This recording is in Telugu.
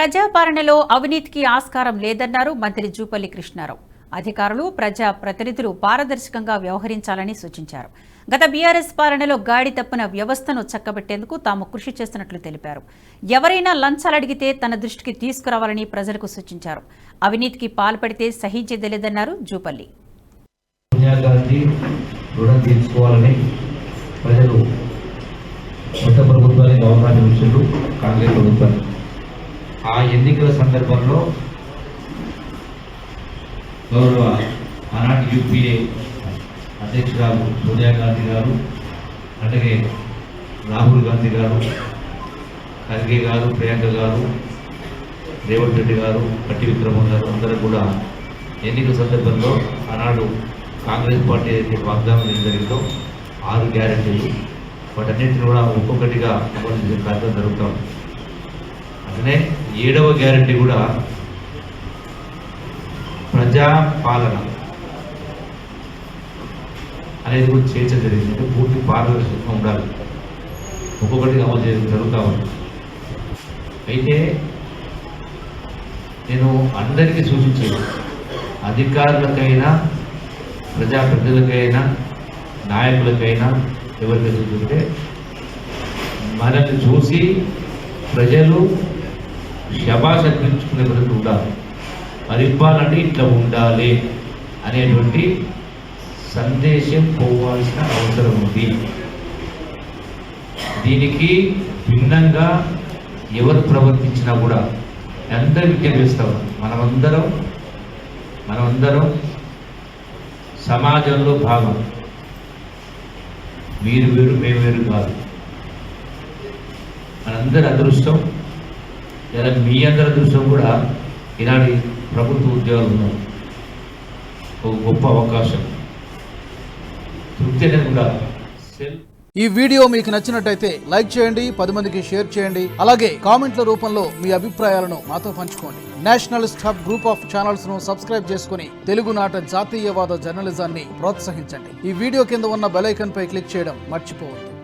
ప్రజాపాలనలో అవినీతికి ఆస్కారం లేదన్నారు మంత్రి జూపల్లి కృష్ణారావు. అధికారులు, ప్రజా ప్రతినిధులు పారదర్శకంగా వ్యవహరించాలని సూచించారు. గత బీఆర్ఎస్ పాలనలో గాడి తప్పిన వ్యవస్థను చక్కబెట్టేందుకు తాము కృషి చేస్తున్నట్లు తెలిపారు. ఎవరైనా లంచాలడిగితే తన దృష్టికి తీసుకురావాలని ప్రజలకు సూచించారు. అవినీతికి పాల్పడితే సహించేదేలేదన్నారు జూపల్లి. ప్రజలు కొత్త ప్రభుత్వానికి అవకాశం ఇచ్చారు. కాంగ్రెస్ ప్రభుత్వాన్ని ఆ ఎన్నికల సందర్భంలో గౌరవ ఆనాటి యూపీఏ అధ్యక్షురాలు సోనియా గాంధీ గారు, అలాగే రాహుల్ గాంధీ గారు, ఖర్గే గారు, ప్రియాంక గారు, రేవంత్ రెడ్డి గారు, పట్టి విక్రమన్ గారు అందరూ కూడా ఎన్నికల సందర్భంలో ఆనాడు కాంగ్రెస్ పార్టీ అయితే వాగ్దానం ఏం జరిగిందో 6 గ్యారెంటీలు వాటన్నింటిని కూడా ఒక్కొక్కటిగా అమలు చేసే కార్యక్రమం జరుగుతాం. అట్లనే 7వ గ్యారెంటీ కూడా ప్రజాపాలన అనేది కూడా చేయడం జరిగింది. అంటే పూర్తి పారదర్శకంగా ఉండాలి, ఒక్కొక్కటిగా అమలు చేయడం జరుగుతూ ఉంది. అయితే నేను అందరికీ సూచించేది, అధికారులకైనా ప్రజాప్రతినిధులకైనా నాయకులకైనా ఎవరికైనా చూస్తుంటే మనల్ని చూసి ప్రజలు శబాష్ అనిపించుకునే ప్రజలు ఉండాలి. పరిపాలన ఇట్లా ఉండాలి అనేటువంటి సందేశం పోవాల్సిన అవసరం ఉంది. దీనికి భిన్నంగా ఎవరు ప్రవర్తించినా కూడా అందరూ విజ్ఞప్తి చేస్తాం. మనమందరం సమాజంలో భాగం. మీరు వేరు, మేము వేరు కాదు. మనందరి అదృష్టం, లేదా మీ అందరి అదృష్టం కూడా ఇలాంటి ప్రభుత్వ ఉద్యోగాలు ఉన్నాయి. ఒక గొప్ప అవకాశం, తృప్తి అనేది కూడా. ఈ వీడియో మీకు నచ్చినట్టయితే లైక్ చేయండి, 10 మందికి షేర్ చేయండి. అలాగే కామెంట్ల రూపంలో మీ అభిప్రాయాలను మాతో పంచుకోండి. Nationalist hub group of channels ను సబ్స్క్రైబ్ చేసుకుని తెలుగునాట జాతీయవాద జర్నలిజాన్ని ప్రోత్సహించండి. ఈ వీడియో కింద ఉన్న బెల్ ఐకాన్ పై క్లిక్ చేయడం మర్చిపోవద్దు.